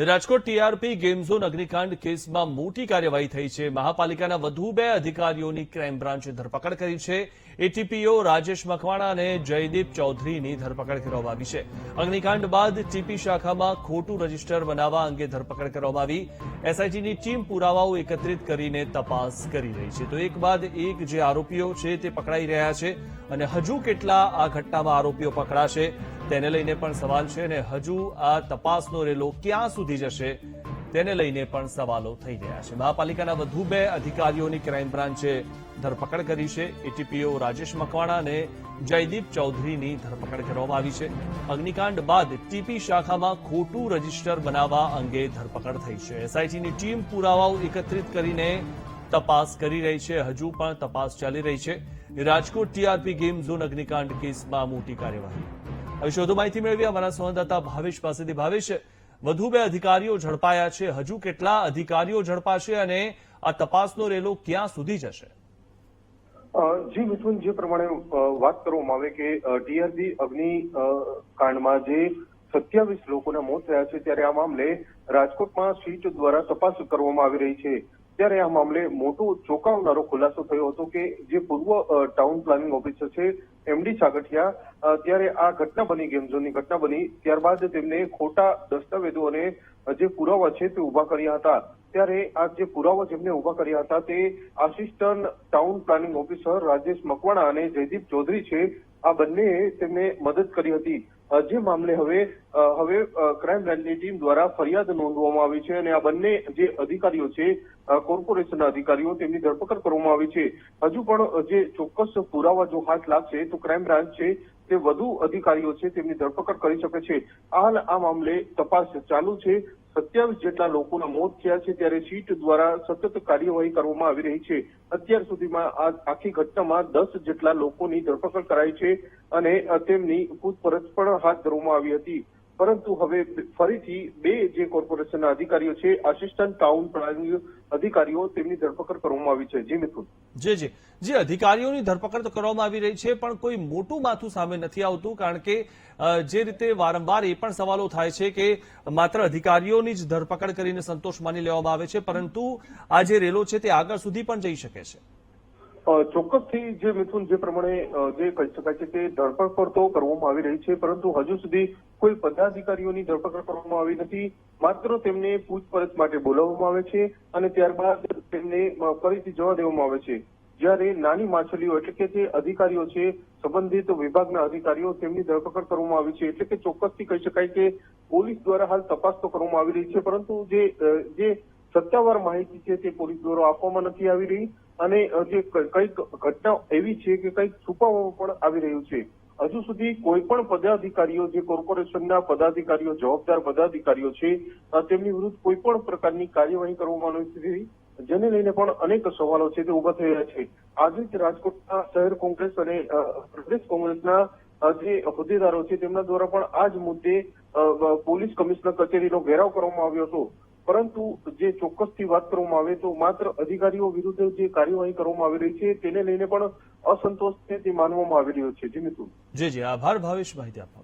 Rajkot TRP game zone અગ્નિકાંડ કેસમાં મોટી કાર્યવાહી થઈ છે। મહાપાલિકાના વધુ 2 અધિકારીઓની ક્રાઇમ બ્રાન્ચે ધરપકડ કરી છે। એટીપીઓ રાજેશ મકવાણા અને જયદીપ ચૌધરીની ધરપકડ કરવામાં આવી છે। અગ્નિકાંડ બાદ ટીપી શાખામાં ખોટું રજીસ્ટર બનાવવા અંગે ધરપકડ કરવામાં આવી। એસઆઈટીની ટીમ પુરાવાઓ એકત્રિત કરીને તપાસ કરી રહી છે। તો એક બાદ એક જે આરોપીઓ છે તે પકડાઈ રહ્યા છે અને હજુ કેટલા આ ઘટનામાં આરોપીઓ પકડાશે તેને લઈને પણ સવાલ છે અને હજુ આ તપાસનો રેલો ક્યાં સુધી જશે તેને લઈને પણ સવાલો થઈ રહ્યા છે। મહાપાલિકાના વધુ 2 અધિકારીઓની ક્રાઇમ બ્રાન્ચે ધરપકડ કરી છે। એટીપીઓ રાજેશ મકવાણા અને જયદીપ ચૌધરીની ધરપકડ કરવામાં આવી છે। અગ્નિકાંડ બાદ ટીપી શાખામાં ખોટું રજીસ્ટર બનાવવા અંગે ધરપકડ થઈ છે। એસઆઈટીની ટીમ પુરાવાઓ એકત્રિત કરીને તપાસ કરી રહી છે। હજુ પણ તપાસ ચાલી રહી છે। રાજકોટ ટીઆરપી ગેમ ઝોન અગ્નિકાંડ કેસમાં મોટી કાર્યવાહી। હવે વધુ માહિતી મેળવી અમારા સંવાદદાતા ભાવેશ પાસેથી। ભાવેશ, વધુ 2 અધિકારીઓ ઝડપાયા છે, હજુ કેટલા અધિકારીઓ ઝડપાશે અને આ તપાસનો રેલો ક્યાં સુધી જશે? જી મિથુન, જે પ્રમાણે વાત કરવામાં આવે કે ટીઆરપી અગ્નિકાંડમાં જે 27 લોકોના મોત થયા છે ત્યારે આ મામલે રાજકોટમાં સીટ દ્વારા તપાસ કરવામાં આવી રહી છે। ત્યારે આ મામલે મોટો ચોંકાવનારો ખુલાસો થયો હતો કે જે પૂર્વ ટાઉન પ્લાનિંગ ઓફિસર છે એમડી સાગઠિયા, ત્યારે આ ઘટના બની, ગેમ ઝોનની ઘટના બની ત્યારબાદ તેમને ખોટા દસ્તાવેજો અને જે પુરાવા છે તે ઉભા કર્યા હતા। ત્યારે આ જે પુરાવા જેમને ઉભા કર્યા હતા તે assistant town planning officer Rajesh Makwana અને જયદીપ ચૌધરી છે, આ બંનેએ તેમને મદદ કરી હતી। જે મામલે હવે ક્રાઇમ બ્રાન્ચની ટીમ દ્વારા ફરિયાદ નોંધવામાં આવી છે અને આ બંને જે અધિકારીઓ છે કોર્પોરેશનના અધિકારીઓ તેમની ધરપકડ કરવામાં આવી છે। હજુ પણ જે ચોક્કસ પુરાવા જો હાથ લાગશે તો ક્રાઇમ બ્રાન્ચ છે તે વધુ અધિકારીઓ છે તેમની ધરપકડ કરી શકે છે। હાલ આ મામલે તપાસ ચાલુ છે। 27 જેટલા લોકોના મોત થયા છે ત્યારે સીટ દ્વારા સતત કાર્યવાહી કરવામાં આવી રહી છે। અત્યાર સુધીમાં આ આખી ઘટનામાં 10 જેટલા લોકોની ધરપકડ કરાઈ છે અને તેમની પૂછપરછ પણ હાથ ધરવામાં આવી હતી। પરંતુ હવે ફરીથી 2 જે કોર્પોરેશનના અધિકારીઓ છે, આસિસ્ટન્ટ ટાઉન પ્લાનિંગ અધિકારીઓ, તેમની ધરપકડ કરવામાં આવી છે। જી મિથુન, જે અધિકારીઓની ધરપકડ કરવામાં આવી રહી છે પણ કોઈ મોટું માથું સામે નથી આવતું, કારણ કે જે રીતે વારંવાર એ પણ સવાલો થાય છે કે માત્ર અધિકારીઓની જ ધરપકડ કરીને સંતોષ માની લેવામાં આવે છે, પરંતુ આ જે રેલો છે તે આગળ સુધી પણ જઈ શકે છે। ચોક્કસથી જે મિથુન, જે પ્રમાણે જે કહી શકાય છે કે ધરપકડ તો કરવામાં આવી રહી છે પરંતુ હજુ સુધી કોઈ પદાધિકારીઓની ધરપકડ કરવામાં આવી નથી। માત્ર તેમને પૂછપરછ માટે બોલાવવામાં આવે છે અને ત્યારબાદ તેમને ફરીથી જવા દેવામાં આવે છે। જ્યારે નાની માછલીઓ એટલે કે જે અધિકારીઓ છે, સંબંધિત વિભાગના અધિકારીઓ, તેમની ધરપકડ કરવામાં આવી છે। એટલે કે ચોક્કસથી કહી શકાય કે પોલીસ દ્વારા હાલ તપાસ તો કરવામાં આવી રહી છે પરંતુ જે સત્તાવાર માહિતી છે તે પોલીસ દ્વારા આપવામાં નથી આવી રહી અને જે કઈક ઘટના એવી છે કે કઈક છુપાવવામાં પણ આવી રહ્યું છે। હજુ સુધી કોઈ પણ પદાધિકારીઓ, જે કોર્પોરેશનના પદાધિકારીઓ, જવાબદાર પદાધિકારીઓ છે, તેમની વિરુદ્ધ કોઈ પણ પ્રકારની કાર્યવાહી કરવામાં નથી, જેને લઈને પણ અનેક સવાલો છે તે ઉભા થઈ રહ્યા છે। આજે જ રાજકોટના શહેર કોંગ્રેસ અને પ્રદેશ કોંગ્રેસના જે હોદ્દેદારો છે તેમના દ્વારા પણ આ જ મુદ્દે પોલીસ કમિશનર કચેરીનો ઘેરાવ કરવામાં આવ્યો હતો, પરંતુ જે ચોક્કસથી વાત કરવામાં આવે તો માત્ર અધિકારીઓ વિરુદ્ધ જે કાર્યવાહી કરવામાં આવી રહી છે તેને લઈને પણ અસંતોષ છે તે માનવામાં આવી રહ્યો છે। જી મિથુન, જી આભાર ભાવેશ, માહિતી આપવા